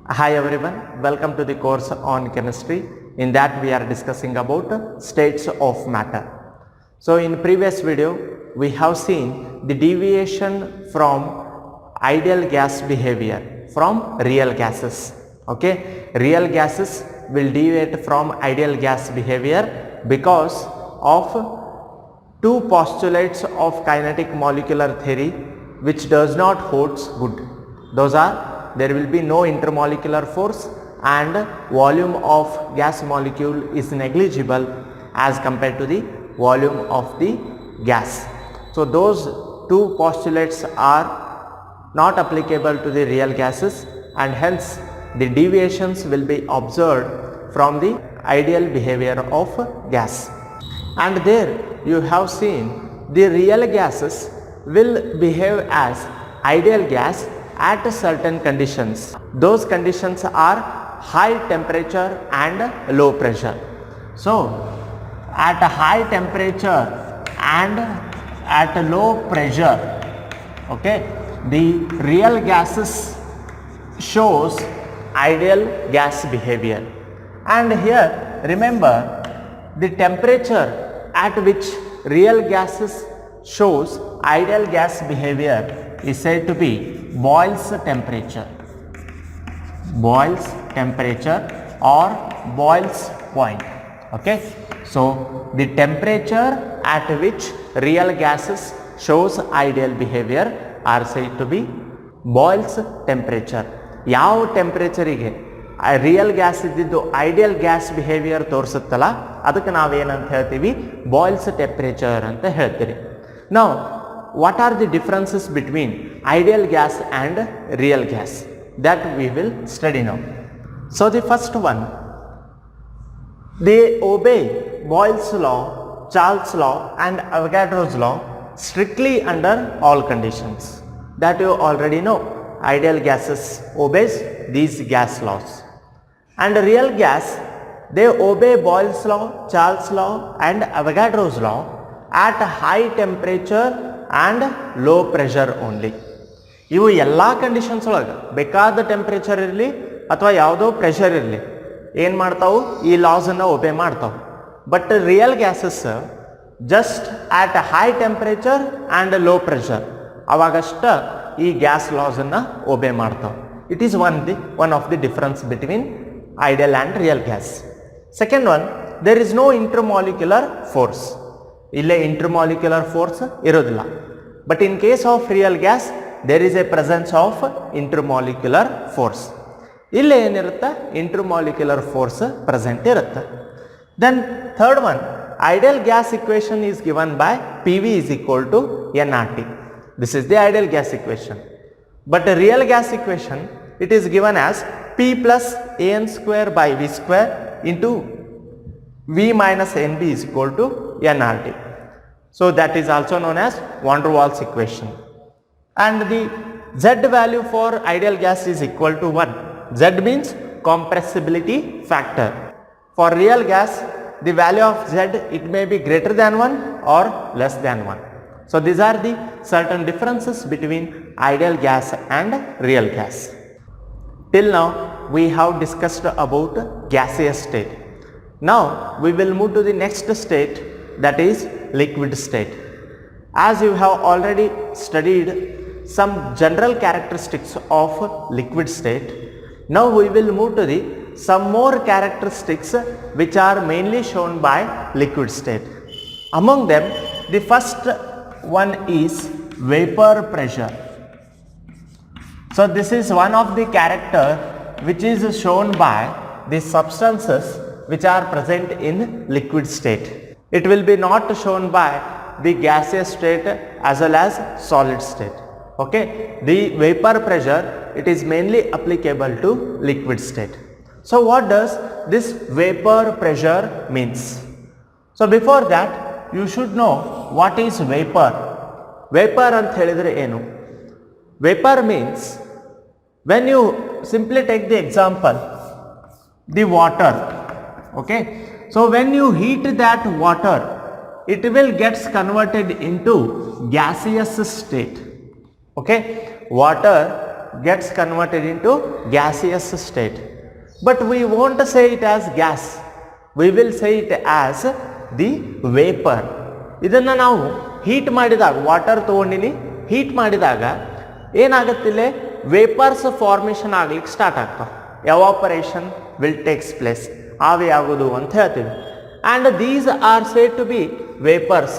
Hi everyone, welcome to the course on chemistry. In that we are discussing about states of matter. So in previous video we have seen the deviation from ideal gas behavior from real gases. Okay, real gases will deviate from ideal gas behavior because of two postulates of kinetic molecular theory which does not holds good. Those are, there will be no intermolecular force and volume of gas molecule is negligible as compared to the volume of the gas. So those two postulates are not applicable to the real gases, and hence the deviations will be observed from the ideal behavior of gas. And there you have seen the real gases will behave as ideal gas at certain conditions. Those conditions are high temperature and low pressure. So at a high temperature and at a low pressure, okay, the real gases shows ideal gas behavior. And here remember, the temperature at which real gases shows ideal gas behavior is said to be Boyle's temperature. Boyle's temperature or Boyle's point. Okay. So the temperature at which real gases shows ideal behavior are said to be Boyle's temperature. ಯಾವ ಟೆಂಪರೇಚರಿಗೆ real gas ಇದ್ದಿದ್ದು ideal gas behaviour ತೋರಿಸುತ್ತಲ್ಲ ಅದಕ್ಕೆ ನಾವೇನಂತ ಹೇಳ್ತೀವಿ, boils temperature ಅಂತ ಹೇಳ್ತೀರಿ. ನಾವು what are the differences between ideal gas and real gas, that we will study now. So the first one, they obey Boyle's law, Charles' law and Avogadro's law strictly under all conditions. That you already know. Ideal gases obeys these gas laws, and real gas, they obey Boyle's law, Charles' law and Avogadro's law at high temperature and low pressure only. ಇವು ಎಲ್ಲ conditions ಒಳಗೆ ಬೇಕಾದ temperature ಇರಲಿ ಅಥವಾ ಯಾವುದೋ pressure ಇರಲಿ ಏನು ಮಾಡ್ತಾವು, ಈ ಲಾಸನ್ನು ಒಬೆ ಮಾಡ್ತಾವೆ. But real gases just at high temperature and low pressure ಅವಾಗಷ್ಟ ಈ ಗ್ಯಾಸ್ ಲಾಸನ್ನು ಒಬೆ ಮಾಡ್ತಾವೆ. It is one of the difference between ideal and real gas. Second one, there is no intermolecular force. ಇಲ್ಲೇ intermolecular force ಇರೋದಿಲ್ಲ. But in case of real gas there is a presence of intermolecular force. ಇಲ್ಲೇ ಏನಿರುತ್ತೆ, intermolecular force present ಇರುತ್ತೆ. Then third one, ideal gas equation is given by P V is equal to NRT. This is the ideal gas equation. But the real gas equation, it is given as P plus AN square by V square into V minus NB is equal to NRT. So that is also known as van der Waals equation. And the Z value for ideal gas is equal to 1. Z means compressibility factor. For real gas, the value of Z, it may be greater than 1 or less than 1. So these are the certain differences between ideal gas and real gas. Till now we have discussed about gaseous state. Now we will move to the next state, that is liquid state. As you have already studied some general characteristics of liquid state, now we will move to the some more characteristics which are mainly shown by liquid state. Among them, the first one is vapor pressure. So this is one of the character which is shown by the substances which are present in liquid state. It will be not shown by the gaseous state as well as solid state. Okay, the vapor pressure, it is mainly applicable to liquid state. So what does this vapor pressure means? So before that, you should know what is vapor. Vapor ಅಂತ ಹೇಳಿದ್ರೆ ಏನು? Vapor means, when you simply take the example, the water, okay, so when you heat that water, it will gets converted into gaseous state. Okay, water gets converted into gaseous state. But we won't say it as gas. We will say it as the vapor. ಇದನ್ನು ನಾವು heat ಮಾಡಿದಾಗ, water ತೊಗೊಂಡಿನಿ, heat ಮಾಡಿದಾಗ ಏನಾಗುತ್ತಿಲ್ಲ, vapours formation ಆಗ್ಲಿಕ್ಕೆ start ಆಗ್ತಾವೆ. Evaporation will takes place, ಆವಿ ಆಗೋದು ಅಂತ ಹೇಳ್ತೀವಿ. And these are said to be vapours.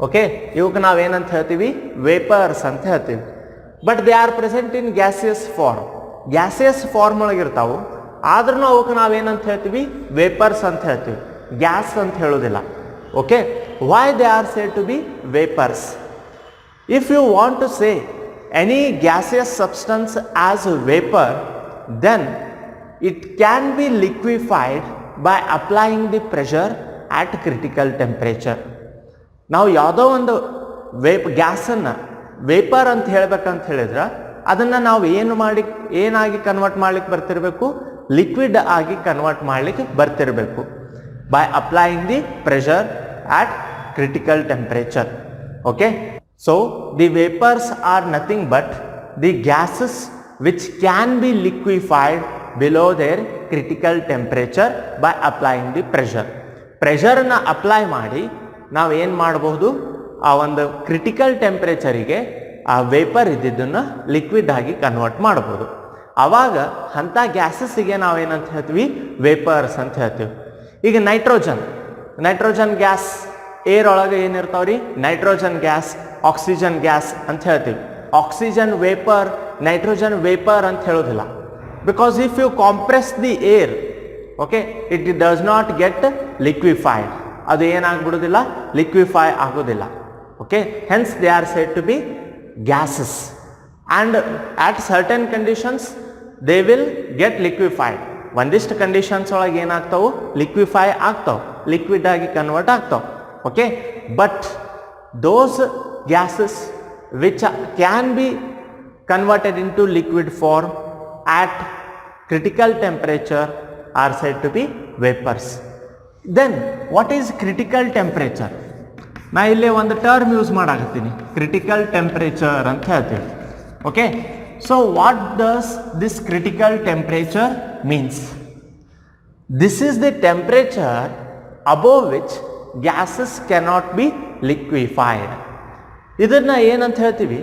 Okay, ಇವಕ್ಕೆ ನಾವೇನಂತ ಹೇಳ್ತೀವಿ, ವೇಪರ್ಸ್ ಅಂತ ಹೇಳ್ತೀವಿ. But they are present in gaseous form. Gaseous form ಒಳಗಿರ್ತಾವೆ, ಆದ್ರೂ ಅವಕ್ಕೆ ನಾವೇನಂತ ಹೇಳ್ತೀವಿ, ವೇಪರ್ಸ್ ಅಂತ ಹೇಳ್ತೀವಿ, ಗ್ಯಾಸ್ ಅಂತ ಹೇಳೋದಿಲ್ಲ. Okay, why they are said to be vapours? If you want to say any gaseous substance as vapour, then it can be liquefied by applying the pressure at critical temperature. ನಾವು ಯಾವುದೋ ಒಂದು ಗ್ಯಾಸನ್ನು vapour ಅಂತ ಹೇಳ್ಬೇಕಂತ ಹೇಳಿದ್ರೆ ಅದನ್ನು ನಾವು ಏನಾಗಿ ಕನ್ವರ್ಟ್ ಮಾಡ್ಲಿಕ್ಕೆ ಬರ್ತಿರಬೇಕು, ಲಿಕ್ವಿಡ್ ಆಗಿ ಕನ್ವರ್ಟ್ ಮಾಡ್ಲಿಕ್ಕೆ ಬರ್ತಿರಬೇಕು, by applying the pressure at critical temperature. Okay, so the vapours are nothing but the gases which can be liquefied below their critical temperature by applying the pressure. ಪ್ರೆಷರ್ನ apply ಮಾಡಿ ನಾವು ಏನು ಮಾಡಬಹುದು, ಆ ಒಂದು ಕ್ರಿಟಿಕಲ್ ಟೆಂಪ್ರೇಚರಿಗೆ ಆ ವೇಪರ್ ಇದ್ದಿದ್ದನ್ನು ಲಿಕ್ವಿಡ್ ಆಗಿ ಕನ್ವರ್ಟ್ ಮಾಡ್ಬೋದು. ಆವಾಗ ಅಂಥ ಗ್ಯಾಸಸ್ಸಿಗೆ ನಾವೇನಂತ ಹೇಳ್ತೀವಿ, ವೇಪರ್ಸ್ ಅಂತ ಹೇಳ್ತೀವಿ. ಈಗ ನೈಟ್ರೋಜನ್ ಗ್ಯಾಸ್, ಏರ್ ಒಳಗೆ ಏನಿರ್ತಾವ್ರಿ, ನೈಟ್ರೋಜನ್ ಗ್ಯಾಸ್, ಆಕ್ಸಿಜನ್ ಗ್ಯಾಸ್ ಅಂತ ಹೇಳ್ತೀವಿ. ಆಕ್ಸಿಜನ್ ವೇಪರ್, ನೈಟ್ರೋಜನ್ ವೇಪರ್ ಅಂತ ಹೇಳೋದಿಲ್ಲ. Because if you compress the air, okay, it does not get liquefied. ಅದು ಏನಾಗ್ಬಿಡೋದಿಲ್ಲ, ಲಿಕ್ವಿಫೈ ಆಗೋದಿಲ್ಲ. Okay, hence they are said to be gases. And at certain conditions they will get liquefied. ಒಂದಿಷ್ಟು conditions ಒಳಗೆ ಏನಾಗ್ತಾವೆ, liquefy ಆಗ್ತಾವೆ, liquid ಆಗಿ convert ಆಗ್ತಾವೆ. Okay, but those gases which can be converted into liquid form at critical temperature are said to be vapors. Then what is critical temperature? ನಾ ಇಲ್ಲಿ ಒಂದು term use ಮಾಡಾಕತ್ತೀನಿ, critical temperature ಅಂತ ಹೇಳ್ತೀವಿ. Okay, so what does this critical temperature means? This is the temperature above which gases cannot be liquefied. ಇದನ್ನು ಏನಂತ ಹೇಳ್ತೀವಿ,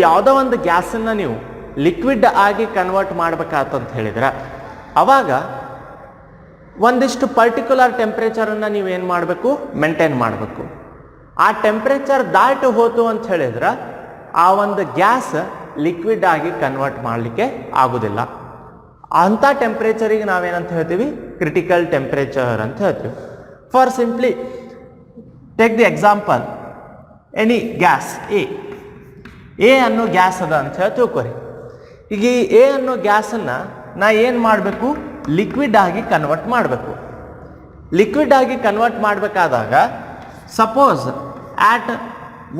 ಯಾವುದೋ ಒಂದು ಗ್ಯಾಸನ್ನು ನೀವು ಲಿಕ್ವಿಡ್ ಆಗಿ ಕನ್ವರ್ಟ್ ಮಾಡ್ಬೇಕಾತಂತ ಹೇಳಿದ್ರೆ ಅವಾಗ ಒಂದಿಷ್ಟು ಪರ್ಟಿಕ್ಯುಲರ್ ಟೆಂಪ್ರೇಚರನ್ನು ನೀವೇನು ಮಾಡಬೇಕು, ಮೇಂಟೈನ್ ಮಾಡಬೇಕು. ಆ ಟೆಂಪ್ರೇಚರ್ ದಾಟಿ ಹೋತು ಅಂತ ಹೇಳಿದ್ರೆ ಆ ಒಂದು ಗ್ಯಾಸ್ ಲಿಕ್ವಿಡ್ ಆಗಿ ಕನ್ವರ್ಟ್ ಮಾಡಲಿಕ್ಕೆ ಆಗೋದಿಲ್ಲ. ಅಂಥ ಟೆಂಪ್ರೇಚರಿಗೆ ನಾವೇನಂತ ಹೇಳ್ತೀವಿ, ಕ್ರಿಟಿಕಲ್ ಟೆಂಪ್ರೇಚರ್ ಅಂತ ಹೇಳ್ತೀವಿ. For simply take the example, any gas A ಅನ್ನೋ ಗ್ಯಾಸ್ ಅದ ಅಂತ ಹೇಳಿ ತಿಳ್ಕೊರಿ. ಈಗ ಈ ಎ ಅನ್ನೋ ಗ್ಯಾಸನ್ನು ನಾ ಏನು ಮಾಡಬೇಕು, ಲಿಕ್ವಿಡ್ ಆಗಿ ಕನ್ವರ್ಟ್ ಮಾಡಬೇಕು. ಲಿಕ್ವಿಡ್ ಆಗಿ ಕನ್ವರ್ಟ್ ಮಾಡಬೇಕಾದಾಗ suppose at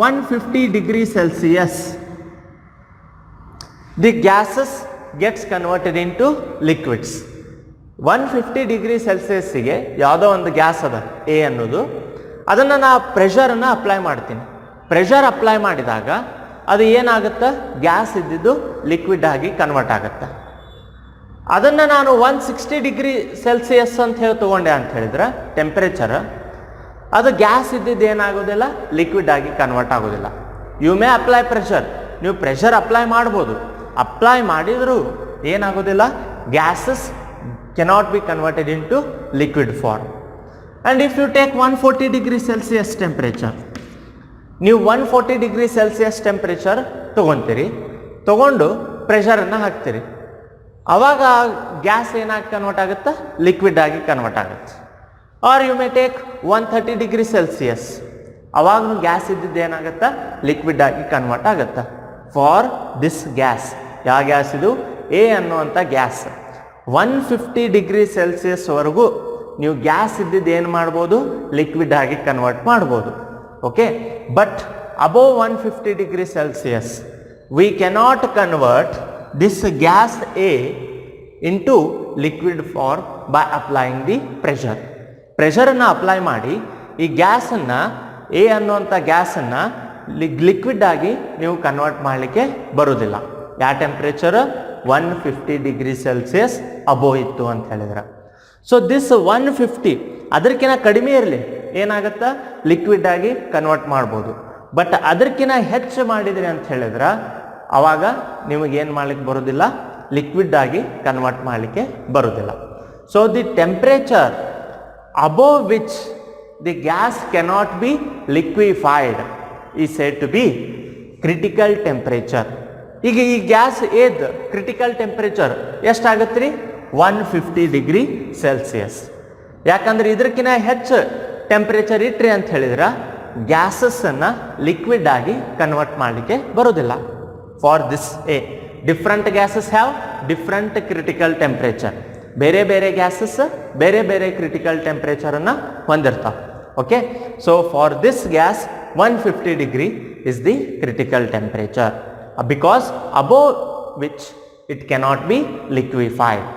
150 degree Celsius the gases gets converted into liquids. 150 degree ಸೆಲ್ಸಿಯಸ್ಸಿಗೆ ಯಾವುದೋ ಒಂದು ಗ್ಯಾಸ್ ಅದ ಎ ಅನ್ನೋದು, ಅದನ್ನು ನಾ ಪ್ರೆಷರನ್ನು ಅಪ್ಲೈ ಮಾಡ್ತೀನಿ. ಪ್ರೆಷರ್ ಅಪ್ಲೈ ಮಾಡಿದಾಗ ಅದು ಏನಾಗುತ್ತೆ, ಗ್ಯಾಸ್ ಇದ್ದಿದ್ದು ಲಿಕ್ವಿಡ್ ಆಗಿ ಕನ್ವರ್ಟ್ ಆಗುತ್ತೆ. ಅದನ್ನು ನಾನು 160 ಡಿಗ್ರಿ ಸೆಲ್ಸಿಯಸ್ ಅಂತ ಹೇಳಿ ತೊಗೊಂಡೆ ಅಂತ ಹೇಳಿದ್ರೆ ಟೆಂಪ್ರೇಚರ್, ಅದು ಗ್ಯಾಸ್ ಇದ್ದಿದ್ದು ಏನಾಗೋದಿಲ್ಲ, ಲಿಕ್ವಿಡ್ ಆಗಿ ಕನ್ವರ್ಟ್ ಆಗೋದಿಲ್ಲ. ಯು ಮೇ ಅಪ್ಲೈ ಪ್ರೆಷರ್, ನೀವು ಪ್ರೆಷರ್ ಅಪ್ಲೈ ಮಾಡ್ಬೋದು, ಅಪ್ಲೈ ಮಾಡಿದರೂ ಏನಾಗೋದಿಲ್ಲ, gases cannot be converted into liquid form. And if you take 140 degree Celsius temperature, ನೀವು 140 ಡಿಗ್ರಿ ಸೆಲ್ಸಿಯಸ್ ಟೆಂಪ್ರೇಚರ್ ತೊಗೊತೀರಿ, ತೊಗೊಂಡು ಪ್ರೆಷರನ್ನು ಹಾಕ್ತೀರಿ, ಆವಾಗ ಗ್ಯಾಸ್ ಏನಾಗಿ ಕನ್ವರ್ಟ್ ಆಗುತ್ತೆ, ಲಿಕ್ವಿಡ್ ಆಗಿ ಕನ್ವರ್ಟ್ ಆಗುತ್ತೆ. Or you may take 130 degree Celsius, ಅವಾಗೂ ಗ್ಯಾಸ್ ಇದ್ದಿದ್ದು ಏನಾಗುತ್ತೆ, ಲಿಕ್ವಿಡ್ ಆಗಿ ಕನ್ವರ್ಟ್ ಆಗುತ್ತೆ. ಫಾರ್ ದಿಸ್ ಗ್ಯಾಸ್, ಯಾವ ಗ್ಯಾಸ್ ಇದು, ಎ ಅನ್ನುವಂಥ ಗ್ಯಾಸ್, 150 ಡಿಗ್ರಿ ಸೆಲ್ಸಿಯಸ್ವರೆಗೂ ನೀವು ಗ್ಯಾಸ್ ಇದ್ದಿದ್ದು ಏನು ಮಾಡ್ಬೋದು, ಲಿಕ್ವಿಡ್ ಆಗಿ ಕನ್ವರ್ಟ್ ಮಾಡ್ಬೋದು. Okay, but above 150 degree Celsius we cannot convert this gas A into liquid form by applying the pressure. ಪ್ರೆಷರನ್ನು ಅಪ್ಲೈ ಮಾಡಿ ಈ ಗ್ಯಾಸನ್ನು, ಎ ಅನ್ನುವಂಥ ಗ್ಯಾಸನ್ನು ಲಿಕ್ವಿಡ್ ಆಗಿ ನೀವು ಕನ್ವರ್ಟ್ ಮಾಡಲಿಕ್ಕೆ ಬರೋದಿಲ್ಲ. ಯಾವ ಟೆಂಪ್ರೇಚರ್ 150 ಡಿಗ್ರಿ ಸೆಲ್ಸಿಯಸ್ ಅಬೋವ್ ಇತ್ತು ಅಂತ ಹೇಳಿದ್ರೆ. ಸೊ ದಿಸ್ 150 ಅದಕ್ಕಿಂತ ಕಡಿಮೆ ಇರಲಿ ಏನಾಗುತ್ತಾ ಲಿಕ್ವಿಡ್ ಆಗಿ ಕನ್ವರ್ಟ್ ಮಾಡ್ಬೋದು. ಬಟ್ ಅದಕ್ಕಿಂತ ಹೆಚ್ಚು ಮಾಡಿದ್ರಿ ಅಂತ ಹೇಳಿದ್ರೆ ಅವಾಗ ನಿಮಗೇನು ಮಾಡ್ಲಿಕ್ಕೆ ಬರೋದಿಲ್ಲ, ಲಿಕ್ವಿಡ್ ಆಗಿ ಕನ್ವರ್ಟ್ ಮಾಡಲಿಕ್ಕೆ ಬರೋದಿಲ್ಲ. So the temperature above which the gas cannot be liquefied is said to be critical temperature. ಈಗ ಈ ಗ್ಯಾಸ್ ಏದ್ ಕ್ರಿಟಿಕಲ್ ಟೆಂಪ್ರೇಚರ್ ಎಷ್ಟಾಗತ್ತೆ ರೀ 150 ಡಿಗ್ರಿ ಸೆಲ್ಸಿಯಸ್. ಯಾಕಂದ್ರೆ ಇದಕ್ಕಿಂತ ಹೆಚ್ಚು ಟೆಂಪ್ರೇಚರ್ ಇಟ್ರಿ ಅಂತ ಹೇಳಿದ್ರೆ ಗ್ಯಾಸಸ್ಸನ್ನು ಲಿಕ್ವಿಡ್ ಆಗಿ ಕನ್ವರ್ಟ್ ಮಾಡಲಿಕ್ಕೆ ಬರೋದಿಲ್ಲ. For this different gases have different critical temperature. ಬೇರೆ ಬೇರೆ ಗ್ಯಾಸಸ್ ಬೇರೆ ಬೇರೆ ಕ್ರಿಟಿಕಲ್ ಟೆಂಪ್ರೇಚರನ್ನು ಹೊಂದಿರ್ತಾವೆ. Okay, so for this gas 150 degree is the critical temperature because above which it cannot be liquefied.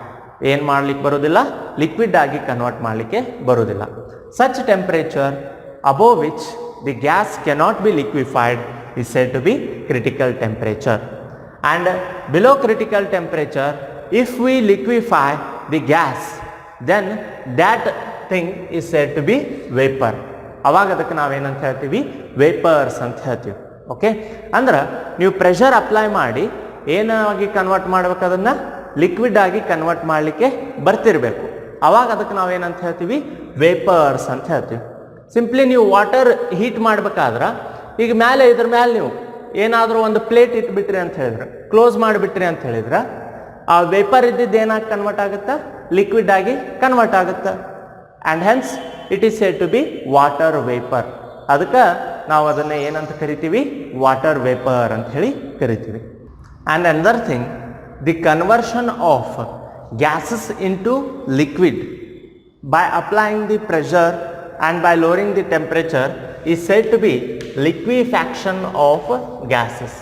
ಏನು ಮಾಡ್ಲಿಕ್ಕೆ ಬರೋದಿಲ್ಲ, ಲಿಕ್ವಿಡ್ ಆಗಿ ಕನ್ವರ್ಟ್ ಮಾಡಲಿಕ್ಕೆ ಬರೋದಿಲ್ಲ. Such temperature above which the gas cannot be liquefied is said to be critical temperature. And below critical temperature, if we liquefy the gas, then that thing is said to be vapor. ಅವಾಗ ಅದಕ್ಕೆ ನಾವೇನಂತ ಹೇಳ್ತೀವಿ, vapours ಅಂತ ಹೇಳ್ತೀವಿ. Okay, ಅಂದ್ರೆ ನೀವು pressure apply ಮಾಡಿ ಏನಾಗಿ ಕನ್ವರ್ಟ್ ಮಾಡ್ಬೇಕು, ಅದನ್ನು ಲಿಕ್ವಿಡ್ ಆಗಿ ಕನ್ವರ್ಟ್ ಮಾಡಲಿಕ್ಕೆ ಬರ್ತಿರ್ಬೇಕು. ಅವಾಗ ಅದಕ್ಕೆ ನಾವೇನಂತ ಹೇಳ್ತೀವಿ, ವೇಪರ್ಸ್ ಅಂತ ಹೇಳ್ತೀವಿ. ಸಿಂಪ್ಲಿ ನೀವು ವಾಟರ್ ಹೀಟ್ ಮಾಡ್ಬೇಕಾದ್ರೆ ಈಗ ಮೇಲೆ ಇದ್ರ ಮೇಲೆ ನೀವು ಏನಾದರೂ ಒಂದು ಪ್ಲೇಟ್ ಇಟ್ಬಿಟ್ರಿ ಅಂತ ಹೇಳಿದ್ರೆ, ಕ್ಲೋಸ್ ಮಾಡಿಬಿಟ್ರಿ ಅಂತ ಹೇಳಿದ್ರೆ ಆ ವೇಪರ್ ಇದ್ದಿದ್ದು ಏನಾಗಿ ಕನ್ವರ್ಟ್ ಆಗುತ್ತಾ, ಲಿಕ್ವಿಡ್ ಆಗಿ ಕನ್ವರ್ಟ್ ಆಗುತ್ತೆ. And hence it is said to be water vapour. ಅದಕ್ಕೆ ನಾವು ಅದನ್ನು ಏನಂತ ಕರಿತೀವಿ, ವಾಟರ್ ವೇಪರ್ ಅಂತ ಹೇಳಿ ಕರಿತೀವಿ. And another thing, the conversion of gases into liquid by applying the pressure and by lowering the temperature is said to be liquefaction of gases.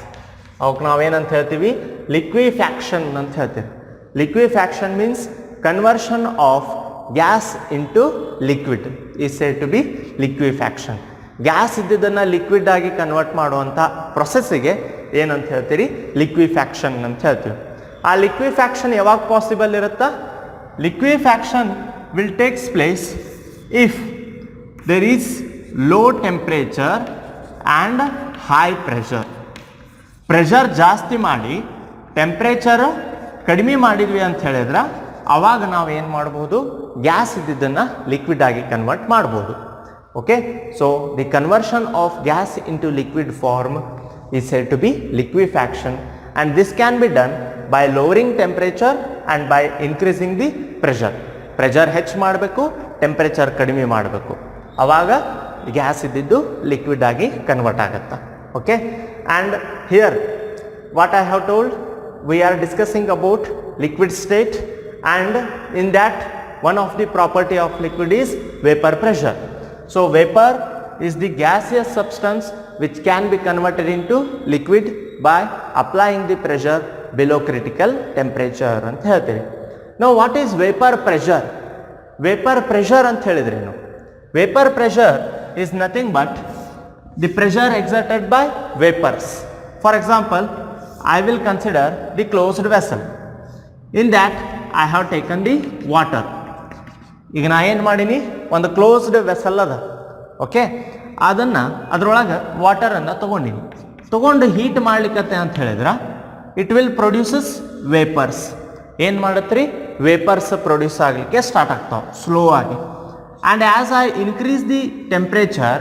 ಅವಕ್ಕೆ ನಾವೇನಂತ ಹೇಳ್ತೀವಿ, ಲಿಕ್ವಿಫ್ಯಾಕ್ಷನ್ ಅಂತ ಹೇಳ್ತೀವಿ. Liquefaction means conversion of gas into liquid is said to be liquefaction. Gas ಇದ್ದಿದ್ದನ್ನು liquid ಆಗಿ convert ಮಾಡುವಂಥ ಪ್ರೊಸೆಸ್ಸಿಗೆ ಏನಂತ ಹೇಳ್ತೀರಿ, ಲಿಕ್ವಿಫ್ಯಾಕ್ಷನ್ ಅಂತ ಹೇಳ್ತೀವಿ. ಆ ಲಿಕ್ವಿಫ್ಯಾಕ್ಷನ್ ಯಾವಾಗ ಪಾಸಿಬಲ್ ಇರುತ್ತಾ, liquefaction will takes place if there is low temperature and high pressure. Pressure ಜಾಸ್ತಿ ಮಾಡಿ ಟೆಂಪ್ರೇಚರ್ ಕಡಿಮೆ ಮಾಡಿದ್ವಿ ಅಂತ ಹೇಳಿದ್ರೆ ಅವಾಗ ನಾವು ಏನು ಮಾಡ್ಬೋದು, ಗ್ಯಾಸ್ ಇದ್ದಿದ್ದನ್ನು ಲಿಕ್ವಿಡ್ ಆಗಿ ಕನ್ವರ್ಟ್ ಮಾಡ್ಬೋದು. Okay, so the conversion of gas into liquid form is said to be liquefaction and this can be done by lowering temperature and by increasing the pressure. Pressure ಹೆಚ್ಚು ಮಾಡಬೇಕು, temperature ಕಡಿಮೆ ಮಾಡಬೇಕು, ಅವಾಗ gas ಇದ್ದಿದ್ದು liquid ಆಗಿ convert ಆಗುತ್ತೆ. Okay, and here what I have told, we are discussing about liquid state and in that one of the property of liquid is vapour pressure. So vapour is the gaseous substance which can be converted into liquid by applying the pressure below critical temperature ಅಂತ ಹೇಳ್ತೀವಿ. ನಾವು what is vapour pressure? Vapour pressure ಅಂತ ಹೇಳಿದ್ರೇನು? Vapor pressure is nothing but the pressure exerted by vapors. For example, I will consider the closed vessel. In that I have taken the water. ಈಗ ನಾ ಏನು ಮಾಡೀನಿ, ಒಂದು closed vessel ಅದ. Okay, ಅದರೊಳಗೆ ವಾಟರನ್ನು ತೊಗೊಂಡು ಹೀಟ್ ಮಾಡ್ಲಿಕ್ಕತ್ತೆ ಅಂತ ಹೇಳಿದ್ರೆ ಇಟ್ ವಿಲ್ ಪ್ರೊಡ್ಯೂಸಸ್ ವೇಪರ್ಸ್. ಏನು ಮಾಡತ್ತೆ ರೀ, ವೇಪರ್ಸ್ ಪ್ರೊಡ್ಯೂಸ್ ಆಗಲಿಕ್ಕೆ ಸ್ಟಾರ್ಟ್ ಆಗ್ತಾವೆ ಸ್ಲೋ ಆಗಿ. And as I increase the temperature,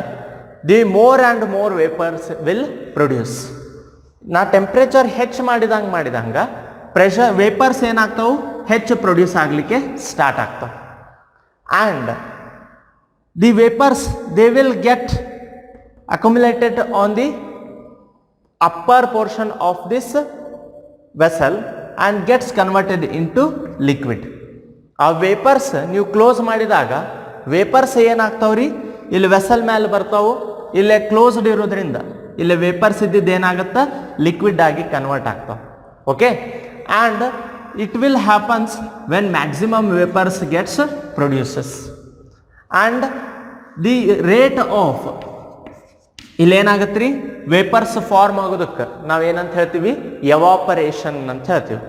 the more and more vapors will produce. ನಾ ಟೆಂಪ್ರೇಚರ್ ಹೆಚ್ಚು ಮಾಡಿದಂಗೆ ಪ್ರೆಷರ್ ವೇಪರ್ಸ್ ಏನಾಗ್ತಾವೆ, ಹೆಚ್ಚು ಪ್ರೊಡ್ಯೂಸ್ ಆಗಲಿಕ್ಕೆ ಸ್ಟಾರ್ಟ್ ಆಗ್ತಾವೆ. And the vapours they will get accumulated on the upper portion of this vessel and gets converted into liquid. ಆ vapours ನೀವು close ಮಾಡಿದಾಗ vapours ಏನಾಗ್ತಾವ್ರಿ, ಇಲ್ಲಿ vessel ಮೇಲೆ ಬರ್ತಾವು, ಇಲ್ಲೇ ಕ್ಲೋಸ್ಡ್ ಇರೋದ್ರಿಂದ ಇಲ್ಲಿ ವೇಪರ್ಸ್ ಇದ್ದಿದ್ದು ಏನಾಗುತ್ತೆ, ಲಿಕ್ವಿಡ್ ಆಗಿ ಕನ್ವರ್ಟ್ ಆಗ್ತಾವೆ. Okay, and it will happens when maximum vapours gets produces. And the rate of ಇಲ್ಲೇನಾಗತ್ತೆ ರೀ, ವೇಪರ್ಸ್ ಫಾರ್ಮ್ ಆಗೋದಕ್ಕೆ ನಾವೇನಂತ ಹೇಳ್ತೀವಿ, ಎವಾಪರೇಷನ್ ಅಂತ ಹೇಳ್ತೀವಿ.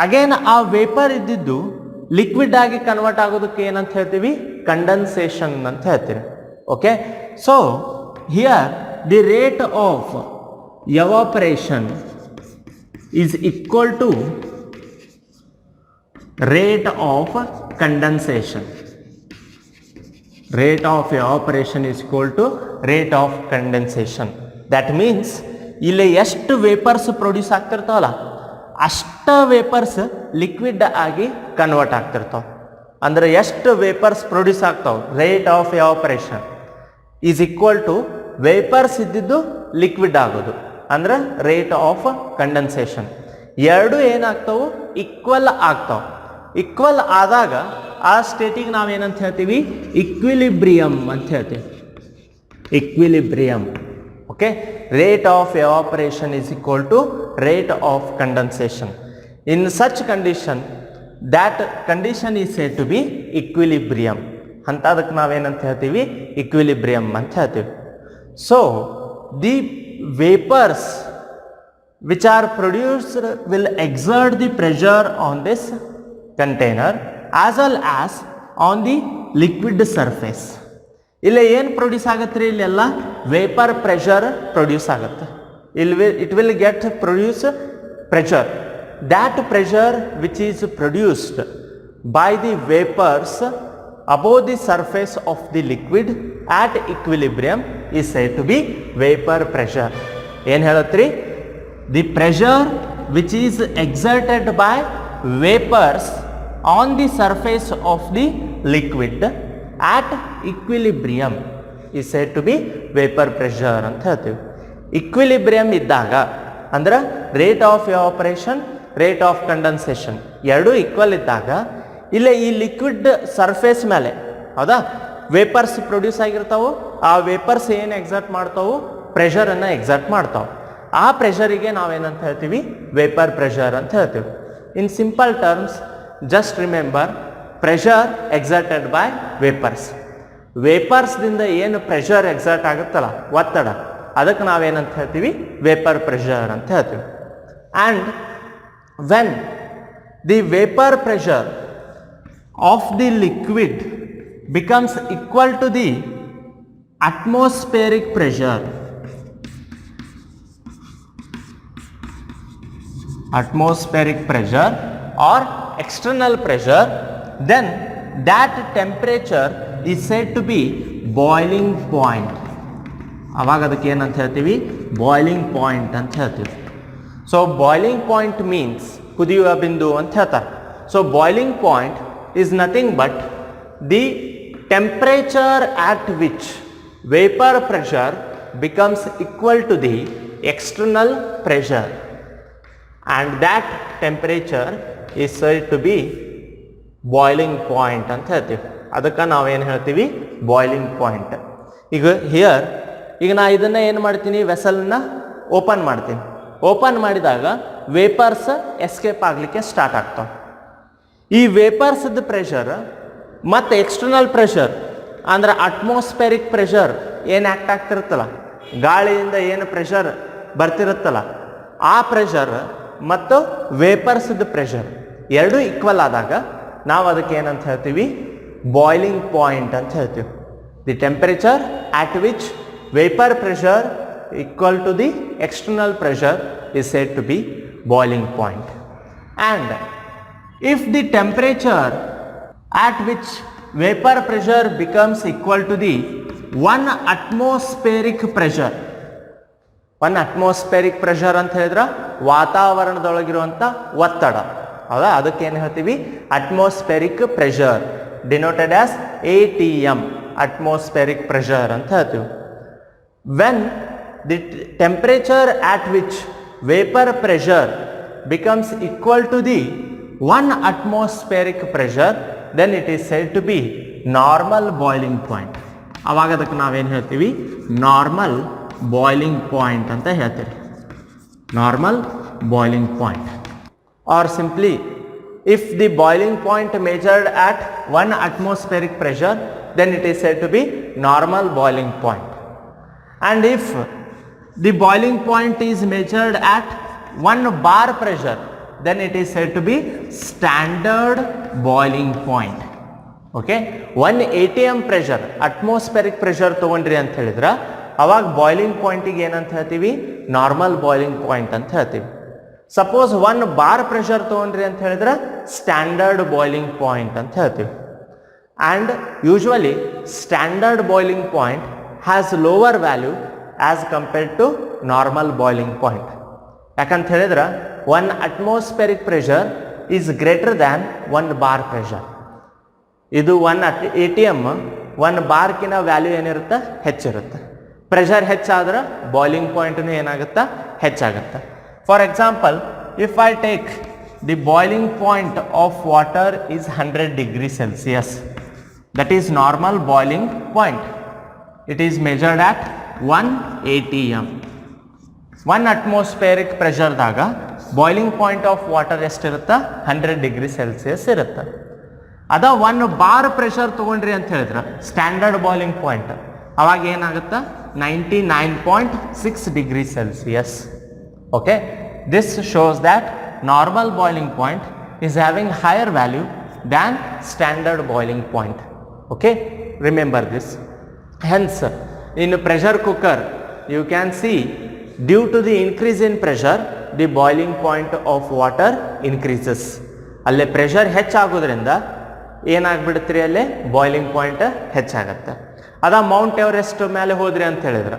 ಅಗೇನ್ ಆ ವೇಪರ್ ಇದ್ದಿದ್ದು ಲಿಕ್ವಿಡ್ ಆಗಿ ಕನ್ವರ್ಟ್ ಆಗೋದಕ್ಕೆ ಏನಂತ ಹೇಳ್ತೀವಿ, ಕಂಡೆನ್ಸೇಷನ್ ಅಂತ ಹೇಳ್ತೀವಿ. Okay, so here the rate of evaporation is equal to rate of condensation. Rate of evaporation is equal to rate of condensation. That means ಇಲ್ಲಿ ಎಷ್ಟು ವೇಪರ್ಸ್ ಪ್ರೊಡ್ಯೂಸ್ ಆಗ್ತಿರ್ತಾವಲ್ಲ ಅಷ್ಟ ವೇಪರ್ಸ್ ಲಿಕ್ವಿಡ್ ಆಗಿ ಕನ್ವರ್ಟ್ ಆಗ್ತಿರ್ತಾವ. ಅಂದ್ರೆ ಎಷ್ಟು ವೇಪರ್ಸ್ ಪ್ರೊಡ್ಯೂಸ್ ಆಗ್ತಾವ, rate of evaporation is equal to vapours ಇದ್ದಿದ್ದು ಲಿಕ್ವಿಡ್ ಆಗೋದು ಅಂದ್ರೆ ರೇಟ್ ಆಫ್ ಕಂಡೆನ್ಸೇಷನ್. ಎರಡು ಏನಾಗ್ತಾವು, ಈಕ್ವಲ್ ಆಗ್ತಾವ. ಈಕ್ವಲ್ ಆದಾಗ ಆ ಸ್ಟೇಟಿಗೆ ನಾವೇನಂತ ಹೇಳ್ತೀವಿ, ಇಕ್ವಿಲಿಬ್ರಿಯಮ್ ಅಂತ ಹೇಳ್ತೀವಿ. Equilibrium. Okay, rate of evaporation is equal to rate of condensation. In such condition that condition is said to be equilibrium ಅಂತ. ಅದಕ್ಕೆ ನಾವೇನಂತ ಹೇಳ್ತೀವಿ, ಇಕ್ವಿಲಿಬ್ರಿಯಮ್ ಅಂತ ಹೇಳ್ತೀವಿ. So the vapours which are produced will exert the pressure on this container as well as on the liquid surface. ಇಲ್ಲಿ ಏನು produce ಆಗತ್ತೆ ರೀ, ಇಲ್ಲೆಲ್ಲ ವೇಪರ್ ಪ್ರೆಷರ್ ಪ್ರೊಡ್ಯೂಸ್ ಆಗುತ್ತೆ. it will get produce pressure. That pressure which is produced by the vapors above the surface of the liquid at equilibrium is said to be vapor pressure. ಏನು ಹೇಳತ್ರಿ, the pressure which is exerted by vapors on the surface of the liquid at equilibrium is said to be vapor pressure ಅಂತ ಹೇಳ್ತೀವಿ. Equilibrium ಇದ್ದಾಗ ಅಂದ್ರೆ rate of evaporation, rate of condensation ಎರಡೂ equal ಇದ್ದಾಗ ಇಲ್ಲೇ ಈ liquid surface ಮೇಲೆ ಹೌದಾ ವೇಪರ್ಸ್ ಪ್ರೊಡ್ಯೂಸ್ ಆಗಿರ್ತಾವು. ಆ ವೇಪರ್ಸ್ ಏನು ಎಕ್ಸರ್ಟ್ ಮಾಡ್ತಾವು, ಪ್ರೆಷರನ್ನು ಎಕ್ಸರ್ಟ್ ಮಾಡ್ತಾವೆ. ಆ ಪ್ರೆಷರಿಗೆ ನಾವೇನಂತ ಹೇಳ್ತೀವಿ, ವೇಪರ್ ಪ್ರೆಷರ್ ಅಂತ ಹೇಳ್ತೀವಿ. In simple terms just remember, pressure exerted by vapours. ವೇಪರ್ಸ್ದಿಂದ ಏನು ಪ್ರೆಷರ್ ಎಕ್ಸರ್ಟ್ ಆಗುತ್ತಲ್ಲ, ಒತ್ತಡ, ಅದಕ್ಕೆ ನಾವೇನಂತ ಹೇಳ್ತೀವಿ, ವೇಪರ್ ಪ್ರೆಷರ್ ಅಂತ ಹೇಳ್ತೀವಿ. And when the vapour pressure of the liquid becomes equal to the atmospheric pressure, or external pressure, then that temperature is said to be boiling point. ಅವಾಗ ಅದಕ್ಕೆ ಏನಂತ ಹೇಳ್ತೀವಿ, ಬಾಯ್ಲಿಂಗ್ ಪಾಯಿಂಟ್ ಅಂತ ಹೇಳ್ತೀವಿ. ಸೊ ಬಾಯ್ಲಿಂಗ್ ಪಾಯಿಂಟ್ ಮೀನ್ಸ್ ಕುದಿಯುವ ಬಿಂದು ಅಂತ ಹೇಳ್ತಾರೆ. So boiling point is nothing but the temperature at which vapor pressure becomes equal to the external pressure, and that temperature is said to be boiling point ಅಂತ ಹೇಳ್ತೀವಿ. ಅದಕ್ಕೆ ನಾವೇನು ಹೇಳ್ತೀವಿ, boiling point. ಈಗ ನಾ ಇದನ್ನು ಏನು ಮಾಡ್ತೀನಿ, ವೆಸಲ್ನ ಓಪನ್ ಮಾಡ್ತೀನಿ. ಓಪನ್ ಮಾಡಿದಾಗ ವೇಪರ್ಸ್ ಎಸ್ಕೇಪ್ ಆಗಲಿಕ್ಕೆ ಸ್ಟಾರ್ಟ್ ಆಗ್ತಾವೆ. ಈ ವೇಪರ್ಸ್ದ ಪ್ರೆಷರ್ ಮತ್ತು ಎಕ್ಸ್ಟರ್ನಲ್ ಪ್ರೆಷರ್ ಅಂದ್ರೆ ಅಟ್ಮಾಸ್ಫೇರಿಕ್ ಪ್ರೆಷರ್ ಏನು ಆ್ಯಕ್ಟ್ ಆಗ್ತಿರುತ್ತಲ್ಲ, ಗಾಳಿಯಿಂದ ಏನು ಪ್ರೆಷರ್ ಬರ್ತಿರುತ್ತಲ್ಲ, ಆ ಪ್ರೆಷರ್ ಮತ್ತು ವೇಪರ್ಸ್ದ ಪ್ರೆಷರ್ ಎರಡೂ ಈಕ್ವಲ್ ಆದಾಗ ನಾವು ಅದಕ್ಕೆ ಏನಂತ ಹೇಳ್ತೀವಿ, ಬಾಯ್ಲಿಂಗ್ ಪಾಯಿಂಟ್ ಅಂತ ಹೇಳ್ತೀವಿ. The temperature at which vapour pressure equal to the external pressure is said to be boiling point. And if the temperature at which vapor pressure becomes equal to the 1 atmospheric pressure, 1 atmospheric pressure ಅಂತ ಹೇಳಿದ್ರೆ ವಾತಾವರಣದೊಳಗಿರುವಂಥ ಒತ್ತಡ, ಹೌದಾ, ಅದಕ್ಕೆ ಏನು ಹೇಳ್ತೀವಿ, atmospheric pressure, denoted as ATM, atmospheric pressure ಅಂತ ಹೇಳ್ತೀವಿ. when the temperature at which vapor pressure becomes equal to the 1 atmospheric pressure, then it is said to be normal boiling point. ಅವಾಗ ಅದಕ್ಕೆ ನಾವೇನು ಹೇಳ್ತೀವಿ, ನಾರ್ಮಲ್ ಬಾಯ್ಲಿಂಗ್ ಪಾಯಿಂಟ್ ಅಂತ ಹೇಳ್ತೀವಿ. Normal boiling point. R simply, if the boiling point measured at 1 atmospheric pressure, then it is said to be normal boiling point. And if the boiling point is measured at 1 bar pressure, then it is said to be standard boiling point. Okay, 1 atm pressure, atmospheric pressure ತಗೊಂಡ್ರಿ ಅಂತ ಹೇಳಿದ್ರೆ ಅವಾಗ boiling ಪಾಯಿಂಟಿಗೆ ಏನಂತ ಹೇಳ್ತೀವಿ, normal boiling point ಅಂತ ಹೇಳ್ತೀವಿ. Suppose 1 bar pressure ತಗೊಂಡ್ರಿ ಅಂತ ಹೇಳಿದ್ರೆ ಸ್ಟ್ಯಾಂಡರ್ಡ್ ಬಾಯ್ಲಿಂಗ್ ಪಾಯಿಂಟ್ ಅಂತ ಹೇಳ್ತೀವಿ. And usually standard boiling point has lower value as compared to normal boiling point. ಯಾಕಂತ ಹೇಳಿದ್ರೆ 1 atmospheric pressure is greater than 1 bar pressure. ಇದು 1 ATM 1 ಬಾರ್ಕಿನ ವ್ಯಾಲ್ಯೂ ಏನಿರುತ್ತೆ, ಹೆಚ್ಚಿರುತ್ತೆ. ಪ್ರೆಷರ್ ಹೆಚ್ಚಾದ್ರೆ ಬಾಯ್ಲಿಂಗ್ ಪಾಯಿಂಟ್ನು ಏನಾಗುತ್ತೆ, ಹೆಚ್ಚಾಗುತ್ತೆ. For example, if I take the boiling point of water is 100 degree Celsius, that is normal boiling point. It is measured at 1 ATM. 1 atmospheric ಪ್ರೆಷರ್ದಾಗ boiling point of water ಎಷ್ಟಿರುತ್ತೆ, 100 degree Celsius ಇರುತ್ತೆ. ಅದ 1 bar pressure ತಗೊಂಡ್ರಿ ಅಂತ ಹೇಳಿದ್ರೆ standard boiling point, ಅವಾಗ ಏನಾಗುತ್ತೆ, 99.6 degree Celsius. Okay, this shows that normal boiling point is having higher value than standard boiling point. Okay, remember this. Hence in pressure cooker you can see due to the increase in pressure the boiling point of water increases. ಅಲ್ಲೇ pressure ಹೆಚ್ಚಾಗೋದ್ರಿಂದ ಏನಾಗ್ಬಿಡುತ್ತೆ ರೀ, ಅಲ್ಲೇ boiling point ಹೆಚ್ಚಾಗತ್ತೆ. ಅದ Mount Everest ಮೇಲೆ ಹೋದ್ರಿ ಅಂತ ಹೇಳಿದ್ರೆ,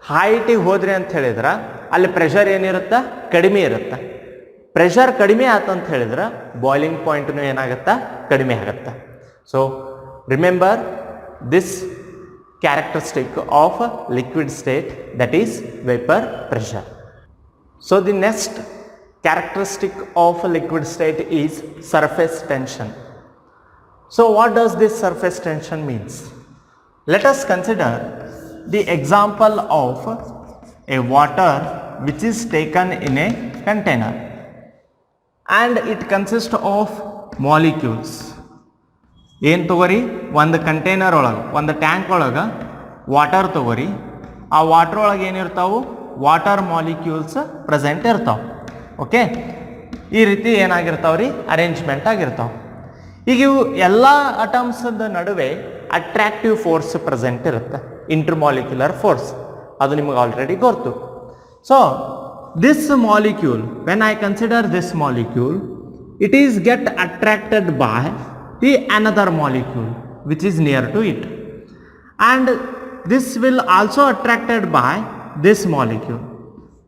ಹೈಟಿಗೆ ಹೋದ್ರಿ ಅಂತ ಹೇಳಿದ್ರೆ ಅಲ್ಲಿ ಪ್ರೆಷರ್ ಏನಿರುತ್ತೆ, ಕಡಿಮೆ ಇರುತ್ತೆ. ಪ್ರೆಷರ್ ಕಡಿಮೆ ಆತಂತ ಹೇಳಿದ್ರೆ ಬಾಯ್ಲಿಂಗ್ ಪಾಯಿಂಟ್ನು ಏನಾಗುತ್ತಾ, ಕಡಿಮೆ ಆಗುತ್ತೆ. So remember this characteristic of liquid state, that is vapour pressure. So the next characteristic of a liquid state is surface tension. So what does this surface tension means? Let us consider the example of a water which is taken in a container and it consists of molecules. ಏನು ತಗೋರಿ, ಒಂದು container ಒಳಗೆ, ಒಂದು tank ಒಳಗೆ water ತಗೋರಿ. ಆ water ಒಳಗೆ ಏನಿರ್ತಾವೆ, water molecules present ಇರ್ತಾವೆ. ಓಕೆ, ಈ ರೀತಿ ಏನಾಗಿರ್ತಾವ್ರಿ, ಅರೇಂಜ್ಮೆಂಟ್ ಆಗಿರ್ತಾವೆ. ಈಗ ಇವು ಎಲ್ಲ ಅಟಮ್ಸ್ದ ನಡುವೆ ಅಟ್ರಾಕ್ಟಿವ್ ಫೋರ್ಸ್ ಪ್ರೆಸೆಂಟ್ ಇರುತ್ತೆ, ಇಂಟರ್ಮಾಲಿಕ್ಯುಲರ್ ಫೋರ್ಸ್. ಅದು ನಿಮಗೆ ಆಲ್ರೆಡಿ ಗೊತ್ತು. So this molecule, when I consider this molecule, it is get attracted by the another molecule which is near to it, and this will also attracted by this molecule.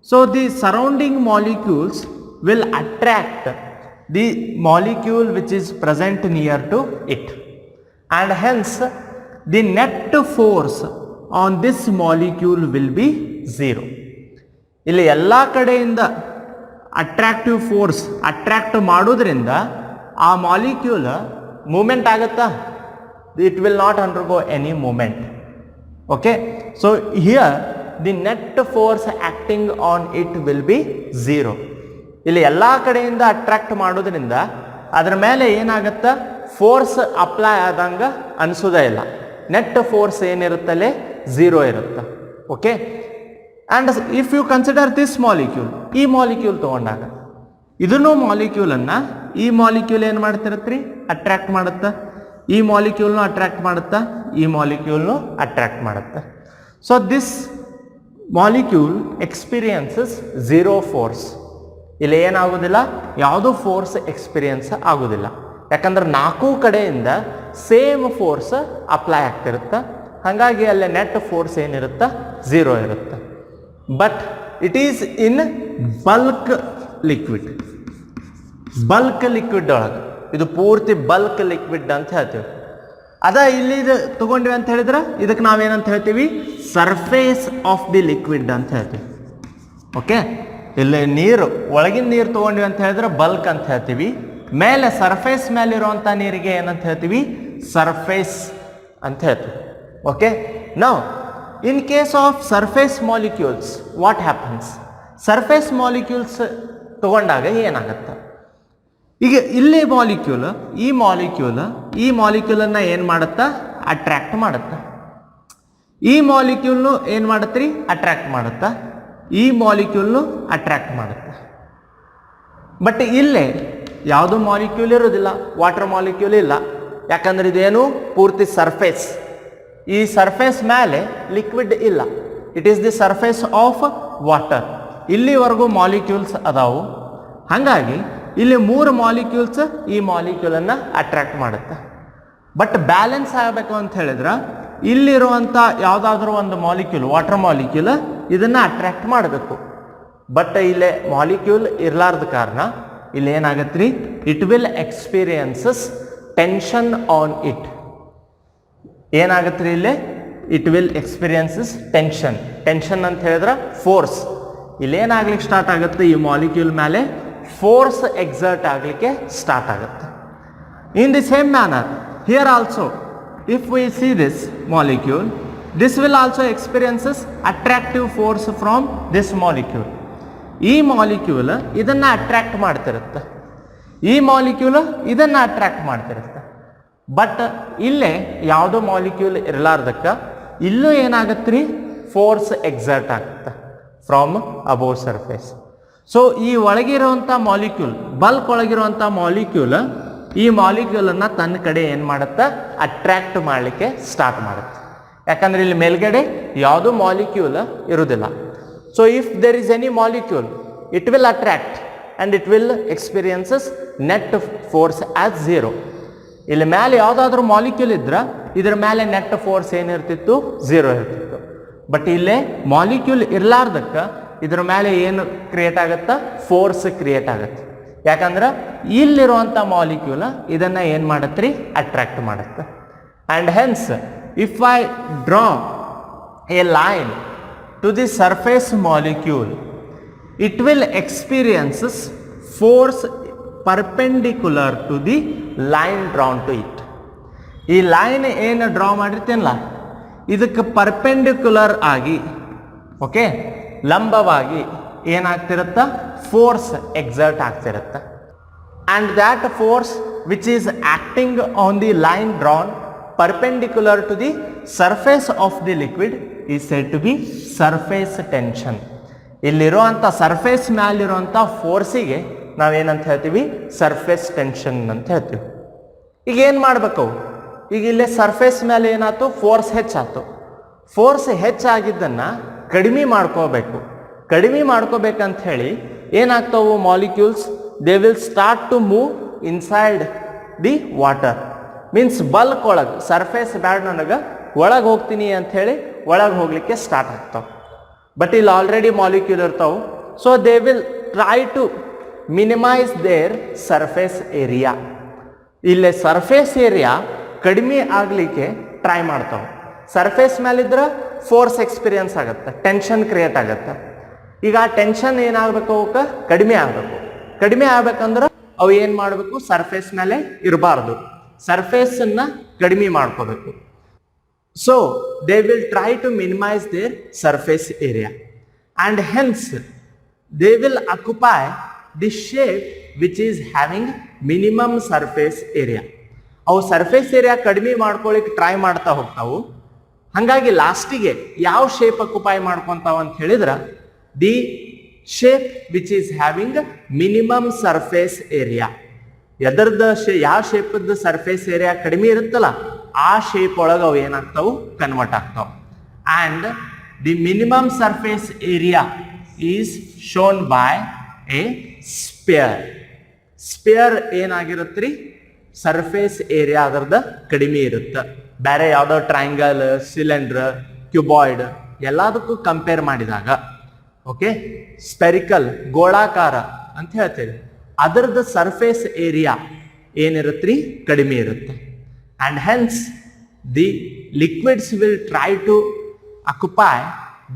So the surrounding molecules will attract the molecule which is present near to it, and hence the net force on this molecule will be 0. ಇಲ್ಲಿ ಎಲ್ಲ ಕಡೆಯಿಂದ attractive force attract ಮಾಡೋದ್ರಿಂದ ಆ molecule movement ಆಗುತ್ತಾ, it will not undergo any movement. Okay, so here the net force acting on it will be 0. ಇಲ್ಲಿ ಎಲ್ಲ ಕಡೆಯಿಂದ attract ಮಾಡೋದ್ರಿಂದ ಅದರ ಮೇಲೆ ಏನಾಗುತ್ತೆ, ಫೋರ್ಸ್ ಅಪ್ಲೈ ಆದಂಗೆ ಅನಿಸೋದೇ ಇಲ್ಲ. ನೆಟ್ ಫೋರ್ಸ್ ಏನಿರುತ್ತಲ್ಲೇ 0 ಇರುತ್ತೆ. Okay, and if you consider this molecule, ಈ ಮಾಲಿಕ್ಯೂಲ್ ತೊಗೊಂಡಾಗ ಇದನ್ನು ಮಾಲಿಕ್ಯೂಲನ್ನು ಈ ಮಾಲಿಕ್ಯೂಲ್ ಏನು ಮಾಡ್ತಿರತ್ತೆ ರೀ, ಅಟ್ರಾಕ್ಟ್ ಮಾಡುತ್ತೆ. ಈ ಮಾಲಿಕ್ಯೂಲ್ನು ಅಟ್ರಾಕ್ಟ್ ಮಾಡುತ್ತಾ, ಈ ಮಾಲಿಕ್ಯೂಲ್ನು ಅಟ್ರಾಕ್ಟ್ ಮಾಡುತ್ತೆ. So this molecule experiences 0 force. ಇಲ್ಲಿ ಏನಾಗೋದಿಲ್ಲ, ಯಾವುದೂ ಫೋರ್ಸ್ ಎಕ್ಸ್ಪೀರಿಯನ್ಸ್ ಆಗೋದಿಲ್ಲ. ಯಾಕಂದ್ರೆ 4 ಕಡೆಯಿಂದ ಸೇಮ್ ಫೋರ್ಸ್ ಅಪ್ಲೈ ಆಗ್ತಿರುತ್ತೆ. ಹಾಗಾಗಿ ಅಲ್ಲಿ ನೆಟ್ ಫೋರ್ಸ್ ಏನಿರುತ್ತೆ, 0 ಇರುತ್ತೆ. But it is in bulk liquid. Bulk liquid ಒಳಗೆ ಇದು ಪೂರ್ತಿ ಬಲ್ಕ್ ಲಿಕ್ವಿಡ್ ಅಂತ ಹೇಳ್ತೀವಿ. ಅದ ಇಲ್ಲಿ ಇದು ತಗೊಂಡ್ವಿ ಅಂತ ಹೇಳಿದ್ರೆ ಇದಕ್ಕೆ ನಾವೇನಂತ ಹೇಳ್ತೀವಿ, ಸರ್ಫೇಸ್ ಆಫ್ ದಿ ಲಿಕ್ವಿಡ್ ಅಂತ ಹೇಳ್ತೀವಿ. ಓಕೆ, ಇಲ್ಲಿ ನೀರು, ಒಳಗಿನ ನೀರು ತೊಗೊಂಡ್ವಿ ಅಂತ ಹೇಳಿದ್ರೆ ಬಲ್ಕ್ ಅಂತ ಹೇಳ್ತೀವಿ. ಮೇಲೆ ಸರ್ಫೇಸ್ ಮೇಲಿರುವಂಥ ನೀರಿಗೆ ಏನಂತ ಹೇಳ್ತೀವಿ, ಸರ್ಫೇಸ್ ಅಂತ ಹೇಳ್ತೀವಿ. Okay, now in case of surface molecules what happens? Surface molecules ತಗೊಂಡಾಗ ಏನಾಗುತ್ತೆ, ಈಗ ಇಲ್ಲಿ ಮಾಲಿಕ್ಯೂಲ್, ಈ ಮಾಲಿಕ್ಯೂಲನ್ನು ಏನು ಮಾಡುತ್ತಾ, ಅಟ್ರಾಕ್ಟ್ ಮಾಡುತ್ತಾ. ಈ ಮಾಲಿಕ್ಯೂಲ್ನು ಏನು ಮಾಡುತ್ತೆ ರೀ, ಅಟ್ರಾಕ್ಟ್ ಮಾಡುತ್ತಾ. ಈ ಮಾಲಿಕ್ಯೂಲ್ನು ಅಟ್ರಾಕ್ಟ್ ಮಾಡುತ್ತೆ. ಬಟ್ ಇಲ್ಲೇ ಯಾವುದೋ ಮಾಲಿಕ್ಯೂಲ್ ಇರೋದಿಲ್ಲ, ವಾಟರ್ ಮಾಲಿಕ್ಯೂಲ್ ಇಲ್ಲ. ಯಾಕಂದ್ರೆ ಇದೇನು ಪೂರ್ತಿ ಸರ್ಫೇಸ್. ಈ ಸರ್ಫೇಸ್ ಮೇಲೆ ಲಿಕ್ವಿಡ್ ಇಲ್ಲ. It is the surface of water. ಇಲ್ಲಿವರೆಗೂ ಮಾಲಿಕ್ಯೂಲ್ಸ್ ಅದಾವು. ಹಾಗಾಗಿ ಇಲ್ಲಿ 3 ಮಾಲಿಕ್ಯೂಲ್ಸ್ ಈ ಮಾಲಿಕ್ಯೂಲನ್ನು ಅಟ್ರಾಕ್ಟ್ ಮಾಡುತ್ತೆ. ಬಟ್ ಬ್ಯಾಲೆನ್ಸ್ ಆಗಬೇಕು ಅಂತ ಹೇಳಿದ್ರೆ ಇಲ್ಲಿರುವಂಥ ಯಾವುದಾದ್ರೂ ಒಂದು ಮಾಲಿಕ್ಯೂಲ್, ವಾಟರ್ ಮಾಲಿಕ್ಯೂಲ್, ಇದನ್ನು ಅಟ್ರಾಕ್ಟ್ ಮಾಡಬೇಕು. ಬಟ್ ಇಲ್ಲೇ ಮಾಲಿಕ್ಯೂಲ್ ಇರಲಾರ್ದ ಕಾರಣ ಇಲ್ಲಿ ಏನಾಗತ್ತೆ ರೀ, it will experiences tension on it. ಏನಾಗತ್ತೆ ರೀ ಇಲ್ಲಿ, it will experiences tension. Tension ಅಂತ ಹೇಳಿದ್ರೆ ಫೋರ್ಸ್. ಇಲ್ಲೇನಾಗ್ಲಿಕ್ಕೆ ಸ್ಟಾರ್ಟ್ ಆಗುತ್ತೆ, ಈ ಮಾಲಿಕ್ಯೂಲ್ ಮೇಲೆ ಫೋರ್ಸ್ ಎಕ್ಸರ್ಟ್ ಆಗಲಿಕ್ಕೆ ಸ್ಟಾರ್ಟ್ ಆಗುತ್ತೆ. In the same manner here also, if we see this molecule, this will also experiences attractive force from this molecule. ಈ molecule ಇದನ್ನು attract ಮಾಡ್ತಿರುತ್ತೆ, ಈ ಮಾಲಿಕ್ಯೂಲ್ ಇದನ್ನು ಅಟ್ರಾಕ್ಟ್ ಮಾಡ್ತಿರುತ್ತೆ. ಬಟ್ ಇಲ್ಲೇ ಯಾವುದೋ ಮಾಲಿಕ್ಯೂಲ್ ಇರಲಾರ್ದಕ್ಕೆ ಇಲ್ಲೂ ಏನಾಗತ್ತೆ ರೀ, ಫೋರ್ಸ್ ಎಕ್ಸರ್ಟ್ ಆಗುತ್ತೆ ಫ್ರಾಮ್ ಅಬೋವ್ ಸರ್ಫೇಸ್. ಸೊ ಈ ಒಳಗಿರುವಂಥ ಮಾಲಿಕ್ಯೂಲ್, ಬಲ್ಕ್ ಒಳಗಿರುವಂಥ ಮಾಲಿಕ್ಯೂಲ್ ಈ ಮಾಲಿಕ್ಯೂಲನ್ನು ತನ್ನ ಕಡೆ ಏನು ಮಾಡುತ್ತೆ, ಅಟ್ರಾಕ್ಟ್ ಮಾಡಲಿಕ್ಕೆ ಸ್ಟಾರ್ಟ್ ಮಾಡುತ್ತೆ. ಯಾಕಂದರೆ ಇಲ್ಲಿ ಮೇಲ್ಗಡೆ ಯಾವುದೂ ಮಾಲಿಕ್ಯೂಲ್ ಇರೋದಿಲ್ಲ. So if there is any molecule, it will attract and it will experiences net force as 0. ಇಲ್ಲಿ ಮೇಲೆ ಯಾವುದಾದ್ರೂ ಮಾಲಿಕ್ಯೂಲ್ ಇದ್ರೆ ಇದ್ರ ಮೇಲೆ ನೆಟ್ ಫೋರ್ಸ್ ಏನಿರ್ತಿತ್ತು, 0 ಇರ್ತಿತ್ತು. ಬಟ್ ಇಲ್ಲೇ ಮಾಲಿಕ್ಯೂಲ್ ಇರಲಾರ್ದಕ್ಕೆ ಇದ್ರ ಮೇಲೆ ಏನು ಕ್ರಿಯೇಟ್ ಆಗುತ್ತಾ, ಫೋರ್ಸ್ ಕ್ರಿಯೇಟ್ ಆಗುತ್ತೆ. ಯಾಕಂದ್ರೆ ಇಲ್ಲಿರುವಂಥ ಮಾಲಿಕ್ಯೂಲ್ ಇದನ್ನು ಏನು ಮಾಡುತ್ತೆ ರೀ, ಅಟ್ರಾಕ್ಟ್ ಮಾಡುತ್ತೆ. And hence if I draw a line to the surface molecule, it will experiences force perpendicular to the line drawn to it. ಈ ಲೈನ್ ಏನು ಡ್ರಾ ಮಾಡಿರ್ತೀನಲ್ಲ, ಇದಕ್ಕೆ ಪರ್ಪೆಂಡಿಕ್ಯುಲರ್ ಆಗಿ, ಓಕೆ, ಲಂಬವಾಗಿ ಏನಾಗ್ತಿರುತ್ತ, ಫೋರ್ಸ್ ಎಕ್ಸರ್ಟ್ ಆಗ್ತಿರುತ್ತೆ. And that force which is acting on the line drawn perpendicular to the surface of the liquid is said to be surface tension. ಇಲ್ಲಿರುವಂಥ surface ಮ್ಯಾಲಿರುವಂಥ ಫೋರ್ಸಿಗೆ ನಾವೇನಂತ ಹೇಳ್ತೀವಿ, ಸರ್ಫೇಸ್ ಟೆನ್ಷನ್ ಅಂತ ಹೇಳ್ತೀವಿ. ಈಗ ಏನು ಮಾಡಬೇಕು, ಈಗ ಇಲ್ಲೇ ಸರ್ಫೇಸ್ ಮೇಲೆ ಏನಾಯ್ತು, ಫೋರ್ಸ್ ಹೆಚ್ಚಾಯ್ತು. ಫೋರ್ಸ್ ಹೆಚ್ಚಾಗಿದ್ದನ್ನು ಕಡಿಮೆ ಮಾಡ್ಕೋಬೇಕು. ಕಡಿಮೆ ಮಾಡ್ಕೋಬೇಕಂತ ಹೇಳಿ ಏನಾಗ್ತಾವು, molecules they will start to move inside the water. Means bulk ಒಳಗೆ, ಸರ್ಫೇಸ್ ಬ್ಯಾಡ್, ನನಗೆ ಒಳಗೆ ಹೋಗ್ತೀನಿ ಅಂಥೇಳಿ ಒಳಗೆ ಹೋಗಲಿಕ್ಕೆ ಸ್ಟಾರ್ಟ್ ಆಗ್ತಾವೆ. ಬಟ್ ಇಲ್ಲಿ ಆಲ್ರೆಡಿ ಮಾಲಿಕ್ಯೂಲ್ ಇರ್ತಾವೆ. So they will try to minimise their surface area. ಇಲ್ಲೇ ಸರ್ಫೇಸ್ ಏರಿಯಾ ಕಡಿಮೆ ಆಗಲಿಕ್ಕೆ ಟ್ರೈ ಮಾಡ್ತಾವೆ. ಸರ್ಫೇಸ್ ಮೇಲಿದ್ರೆ ಫೋರ್ಸ್ ಎಕ್ಸ್ಪೀರಿಯನ್ಸ್ ಆಗುತ್ತೆ, ಟೆನ್ಷನ್ ಕ್ರಿಯೇಟ್ ಆಗುತ್ತೆ. ಈಗ ಆ ಟೆನ್ಷನ್ ಏನಾಗಬೇಕು, ಅವಕ್ಕೆ ಕಡಿಮೆ ಆಗಬೇಕು. ಕಡಿಮೆ ಆಗ್ಬೇಕಂದ್ರೆ ಅವು ಏನು ಮಾಡಬೇಕು, ಸರ್ಫೇಸ್ ಮೇಲೆ ಇರಬಾರ್ದು, ಸರ್ಫೇಸನ್ನು ಕಡಿಮೆ ಮಾಡ್ಕೋಬೇಕು. So they will try to minimise their surface area and hence they will occupy the shape which is having minimum surface area. ಅವು ಸರ್ಫೇಸ್ ಏರಿಯಾ ಕಡಿಮೆ ಮಾಡ್ಕೊಳ್ಳಿಕ್ಕೆ ಟ್ರೈ ಮಾಡ್ತಾ ಹೋಗ್ತಾವು. ಹಾಗಾಗಿ ಲಾಸ್ಟಿಗೆ ಯಾವ ಶೇಪ್ ಅಕ್ಯುಪೈ ಮಾಡ್ಕೊತಾವ ಅಂತ ಹೇಳಿದ್ರೆ, the shape which is having minimum surface area. ಎದರ್ದ ಯಾವ ಶೇಪದ್ದು ಸರ್ಫೇಸ್ ಏರಿಯಾ ಕಡಿಮೆ ಇರುತ್ತಲ್ಲ, ಆ ಶೇಪ್ ಒಳಗೆ ಅವು ಏನಾಗ್ತಾವು, ಕನ್ವರ್ಟ್ ಆಗ್ತಾವ. And the minimum surface area is shown by a sphere. Sphere ಏನಾಗಿರುತ್ತೆ ರೀ, ಸರ್ಫೇಸ್ ಏರಿಯಾ ಅದರದ ಕಡಿಮೆ ಇರುತ್ತೆ. ಬೇರೆ ಯಾವುದೋ ಟ್ರಯಾಂಗಲ್, ಸಿಲಿಂಡ್ರ್, ಕ್ಯೂಬಾಯ್ಡ್ ಎಲ್ಲದಕ್ಕೂ ಕಂಪೇರ್ ಮಾಡಿದಾಗ, ಓಕೆ, ಸ್ಪೆರಿಕಲ್, ಗೋಳಾಕಾರ ಅಂತ ಹೇಳ್ತೇವೆ, ಅದರದ್ದು ಸರ್ಫೇಸ್ ಏರಿಯಾ ಏನಿರುತ್ತೆ ರೀ, ಕಡಿಮೆ ಇರುತ್ತೆ. And hence the liquids will try to occupy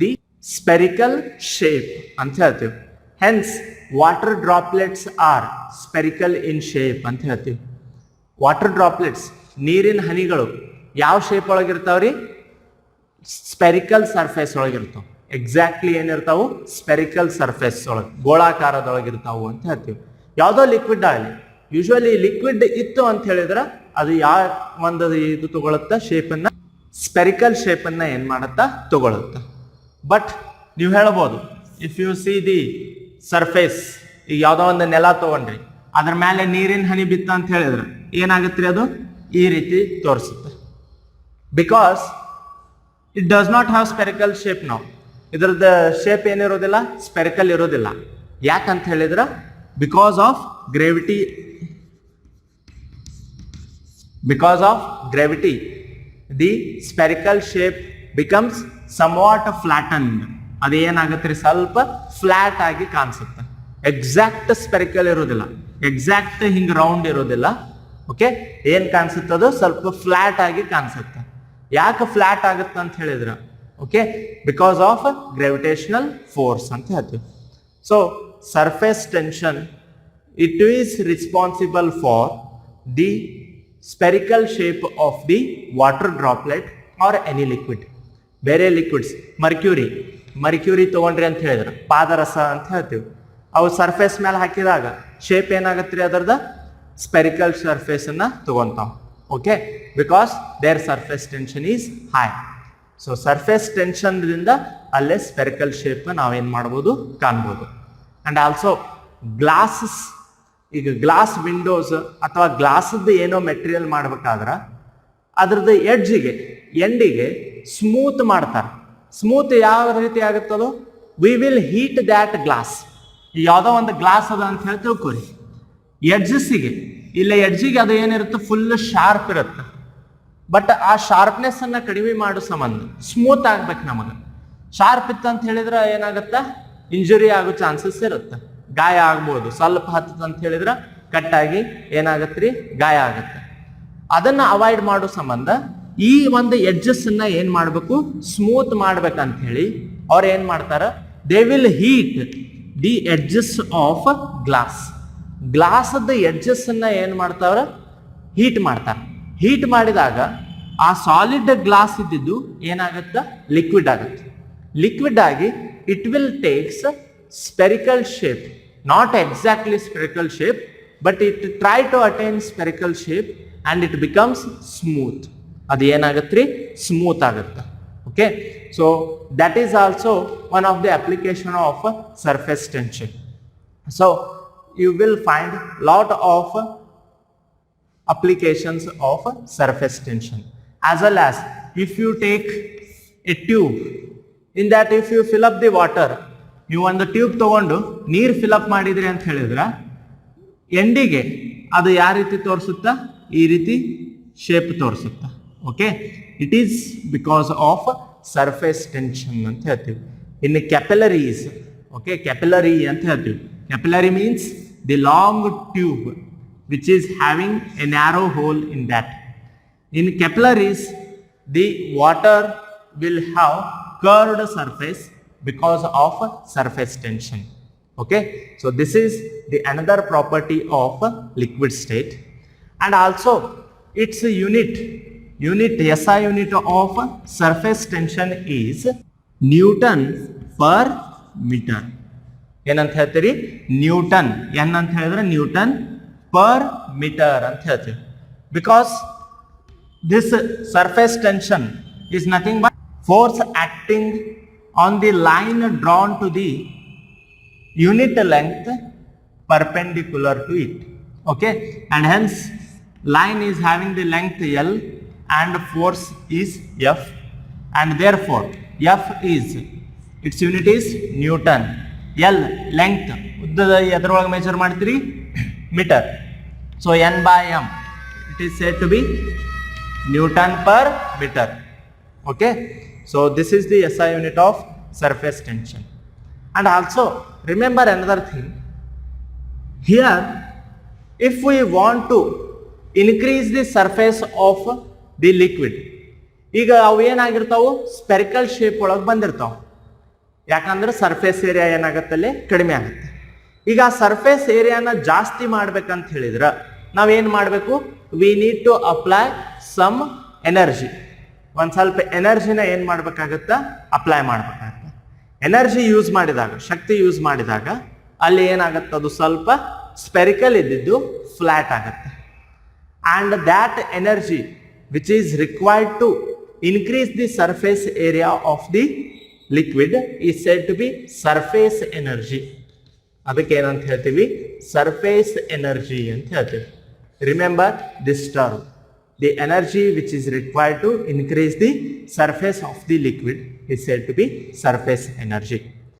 the spherical shape ಅಂತ ಹೇಳ್ತೀವಿ. Hence water droplets are spherical in shape ಅಂತ ಹೇಳ್ತೀವಿ. ವಾಟರ್ ಡ್ರಾಪ್ಲೆಟ್ಸ್, ನೀರಿನ ಹನಿಗಳು ಯಾವ ಶೇಪ್ ಒಳಗಿರ್ತಾವ್ರಿ, ಸ್ಪೆರಿಕಲ್ ಸರ್ಫೇಸ್ ಒಳಗಿರ್ತಾವೆ. ಎಕ್ಸಾಕ್ಟ್ಲಿ ಏನಿರ್ತಾವು, ಸ್ಪೆರಿಕಲ್ ಸರ್ಫೇಸ್ ಒಳಗೆ, ಗೋಳಾಕಾರದೊಳಗಿರ್ತಾವು ಅಂತ ಹೇಳ್ತೀವಿ. ಯಾವುದೋ ಲಿಕ್ವಿಡ್ ಆಗಲಿ, ಯೂಶ್ವಲಿ ಲಿಕ್ವಿಡ್ ಇತ್ತು ಅಂತ ಹೇಳಿದ್ರೆ ಅದು ಯಾವ ಒಂದು ಇದು ತಗೊಳುತ್ತಾ, ಶೇಪನ್ನು, ಸ್ಪೆರಿಕಲ್ ಶೇಪನ್ನು ಏನು ಮಾಡುತ್ತಾ, ತಗೊಳುತ್ತೆ. ಬಟ್ ನೀವು ಹೇಳ್ಬೋದು if U see the surface, ಈಗ ಯಾವುದೋ ಒಂದು ನೆಲ ತಗೊಂಡ್ರಿ, ಅದ್ರ ಮೇಲೆ ನೀರಿನ ಹನಿ ಬಿತ್ತ ಅಂತ ಹೇಳಿದ್ರೆ ಏನಾಗುತ್ತೆ ರೀ, ಅದು ಈ ರೀತಿ ತೋರಿಸುತ್ತೆ. Because it does not have spherical shape. ನಾವು ಇದ್ರದ್ದು ಶೇಪ್ ಏನಿರೋದಿಲ್ಲ, ಸ್ಪೆರಿಕಲ್ ಇರೋದಿಲ್ಲ. ಯಾಕಂತ ಹೇಳಿದ್ರೆ because of gravity, the spherical shape becomes somewhat flattened. ಅದೇನಾಗುತ್ತೆ ರೀ, ಸ್ವಲ್ಪ ಫ್ಲಾಟ್ ಆಗಿ ಕಾಣಿಸುತ್ತೆ. ಎಕ್ಸಾಕ್ಟ್ ಸ್ಪೆರಿಕಲ್ ಇರೋದಿಲ್ಲ, ಎಕ್ಸಾಕ್ಟ್ ಹಿಂಗ್ ರೌಂಡ್ ಇರೋದಿಲ್ಲ. ಓಕೆ, ಏನ್ ಕಾಣಿಸುತ್ತೆ, ಅದು ಸ್ವಲ್ಪ ಫ್ಲಾಟ್ ಆಗಿ ಕಾಣಿಸುತ್ತೆ. ಯಾಕೆ ಫ್ಲಾಟ್ ಆಗುತ್ತೆ ಅಂತ ಹೇಳಿದ್ರ, okay, because of gravitational force ಅಂತ ಹೇಳ್ತೀವಿ. So surface tension, it is responsible for the spherical shape of the water droplet R any liquid. ಬೇರೆ ಲಿಕ್ವಿಡ್ಸ್, ಮರ್ಕ್ಯೂರಿ ತಗೊಂಡ್ರಿ ಅಂತ ಹೇಳಿದ್ರೆ ಪಾದರಸ ಅಂತ ಹೇಳ್ತೀವಿ. ಅವು ಸರ್ಫೇಸ್ ಮೇಲೆ ಹಾಕಿದಾಗ ಶೇಪ್ ಏನಾಗತ್ತೆ ರೀ, ಅದರದ ಸ್ಪೆರಿಕಲ್ ಸರ್ಫೇಸ್ ಅನ್ನ ತಗೊಂತಾವ. Okay, because their surface tension is high. So surface tension ದಿಂದ ಅಲ್ಲೇ ಸ್ಪೆರಿಕಲ್ ಶೇಪ್ ನಾವೇನ್ ಮಾಡ್ಬೋದು, ಕಾಣ್ಬೋದು. ಅಂಡ್ ಆಲ್ಸೋ ಗ್ಲಾಸಸ್, ಈಗ ಗ್ಲಾಸ್ ವಿಂಡೋಸ್ ಅಥವಾ ಗ್ಲಾಸದ್ದು ಏನೋ ಮೆಟೀರಿಯಲ್ ಮಾಡ್ಬೇಕಾದ್ರ ಅದ್ರದ್ದು ಎಂಡಿಗೆ ಸ್ಮೂತ್ ಮಾಡ್ತಾರೆ. ಸ್ಮೂತ್ ಯಾವ ರೀತಿ ಆಗುತ್ತದೋ, we will heat that glass. ಯಾವುದೋ ಒಂದು ಗ್ಲಾಸ್ ಅದ ಅಂತ ಹೇಳಿ ತಿಳ್ಕೊರಿ, ಎಡ್ಜಸ್ಸಿಗೆ ಅದು ಏನಿರುತ್ತೆ, ಫುಲ್ ಶಾರ್ಪ್ ಇರುತ್ತೆ. ಬಟ್ ಆ ಶಾರ್ಪ್ನೆಸ್ ಅನ್ನ ಕಡಿಮೆ ಮಾಡೋ ಸಂಬಂಧ ಸ್ಮೂತ್ ಆಗ್ಬೇಕು. ನಮಗೆ ಶಾರ್ಪ್ ಇತ್ತು ಅಂತ ಹೇಳಿದ್ರೆ ಏನಾಗತ್ತ, ಇಂಜುರಿ ಆಗೋ ಚಾನ್ಸಸ್ ಇರುತ್ತೆ, ಗಾಯ ಆಗ್ಬೋದು. ಸ್ವಲ್ಪ ಹತ್ತದ ಅಂತ ಹೇಳಿದ್ರೆ ಕಟ್ಟಾಗಿ ಏನಾಗತ್ರಿ, ಗಾಯ ಆಗತ್ತೆ. ಅದನ್ನ ಅವಾಯ್ಡ್ ಮಾಡೋ ಸಂಬಂಧ ಈ ಒಂದು ಎಡ್ಜಸ್ ಅನ್ನ ಏನ್ ಮಾಡ್ಬೇಕು, ಸ್ಮೂತ್ ಮಾಡ್ಬೇಕಂತ ಹೇಳಿ ಅವ್ರು ಏನ್ ಮಾಡ್ತಾರ, they will heat the edges of ಗ್ಲಾಸದ ಎಡ್ಜಸ್ ಅನ್ನ ಏನ್ ಮಾಡ್ತಾರ, ಹೀಟ್ ಮಾಡ್ತಾರ. ಹೀಟ್ ಮಾಡಿದಾಗ ಆ ಸಾಲಿಡ್ ಗ್ಲಾಸ್ ಇದ್ದಿದ್ದು ಏನಾಗತ್ತ, ಲಿಕ್ವಿಡ್ ಆಗತ್ತೆ. ಲಿಕ್ವಿಡ್ ಆಗಿ it will takes spherical shape, not exactly spherical shape, but it try to attain spherical shape and it becomes smooth. ಅದು ಏನಾಗತ್ರಿ, ಸ್ಮೂತ್ ಆಗುತ್ತೆ. Okay, so that is also one of the application of surface tension. So you will find lot of applications of surface tension, as well as if you take a tube, in that if you fill up the water, ನೀವು ಒಂದು tube ತಗೊಂಡು ನೀರು fill up ಮಾಡಿದ್ರಿ ಅಂತ ಹೇಳಿದ್ರ ಎಂಡಿಗೆ ಅದು ಯಾವ ರೀತಿ ತೋರಿಸುತ್ತಾ, ಈ ರೀತಿ ಶೇಪ್ ತೋರಿಸುತ್ತಾ. Okay, it is because of surface tension ಅಂತ ಹೇಳ್ತೀವಿ. ಇನ್ನು ಕ್ಯಾಪಿಲರೀಸ್, ಓಕೆ, ಕ್ಯಾಪಿಲರಿ ಅಂತ ಹೇಳ್ತೀವಿ. Capillary means the long tube which is having a narrow hole in that. In capillaries, the water will have curved surface because of surface tension. Okay, so this is the another property of liquid state. And also its unit SI unit of surface tension is Newton per meter. ಏನಂತ ಹೇಳ್ತೀರಿ, Newton. N ಅಂತ ಹೇಳಿದ್ರೆ Newton per metre ಅಂತ ಹೇಳ್ತೀವಿ. Because this surface tension is nothing but force acting on the line drawn to the unit length perpendicular to it. Okay, and hence line is having the length L and force is F, and therefore F is, its unit is Newton. L length, ಉದ್ದದ ಎದರೊಳಗೆ measure ಮಾಡ್ತೀರಿ, metre. So N by M, it is said to be Newton per meter. Okay, so this is the SI unit of surface tension. And also remember another thing here, if we want to increase the surface of the liquid, ಈಗ ಅವು ಏನಾಗಿರ್ತಾವು, spherical shape ಒಳಗೆ ಬಂದಿರ್ತಾವ. ಯಾಕಂದ್ರೆ surface area ಏನಾಗತ್ತಲ್ಲಿ ಕಡಿಮೆ ಆಗುತ್ತೆ. ಈಗ surface ಏರಿಯಾನ ಜಾಸ್ತಿ ಮಾಡ್ಬೇಕಂತ ಹೇಳಿದ್ರೆ ನಾವೇನ್ ಮಾಡಬೇಕು, we need to apply some energy. ಒಂದ್ ಸ್ವಲ್ಪ ಎನರ್ಜಿನ ಏನ್ ಮಾಡ್ಬೇಕಾಗತ್ತ, ಅಪ್ಲೈ ಮಾಡ್ಬೇಕಾಗತ್ತೆ. ಎನರ್ಜಿ ಯೂಸ್ ಮಾಡಿದಾಗ, ಶಕ್ತಿ ಯೂಸ್ ಮಾಡಿದಾಗ ಅಲ್ಲಿ ಏನಾಗತ್ತೆ, ಅದು ಸ್ವಲ್ಪ ಸ್ಪೆರಿಕಲ್ ಇದ್ದಿದ್ದು ಫ್ಲಾಟ್ ಆಗುತ್ತೆ. And that energy which is required to increase the surface area of the liquid is said to be surface energy. ಅದಕ್ಕೆ ಏನಂತ ಹೇಳ್ತೀವಿ? ಸರ್ಫೇಸ್ ಎನರ್ಜಿ ಅಂತ ಹೇಳ್ತೀವಿ. Remember this term. The energy which is required to increase the surface of the liquid is said to be surface energy.